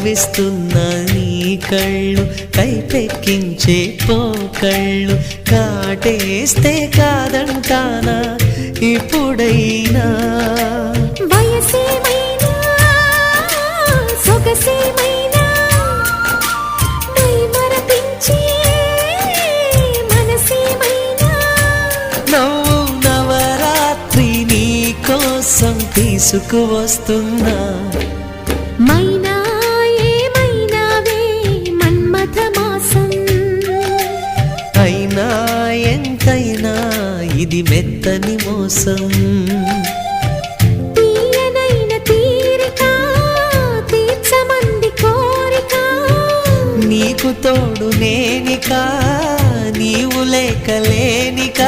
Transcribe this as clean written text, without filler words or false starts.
కవ్విస్తున్న నీ కళ్ళు కైపెక్కించే పోకళ్ళు కాటేస్తే కాదంటానా ఇప్పుడైనా వయసేమైనా సొగసేమైనా మరపించే మనసేమైనా నవ్వు నవరాత్రి నీ కోసం తీసుకువస్తున్నా మైనా ఏమైనావే మన్మథ మాసం అయినా ఎంతైనా ఇది మెత్తని మోసం తీయనైన తీరిక తీర్చమంది కోరిక నీకు తోడు నేనిక నీవు లేక లేనిక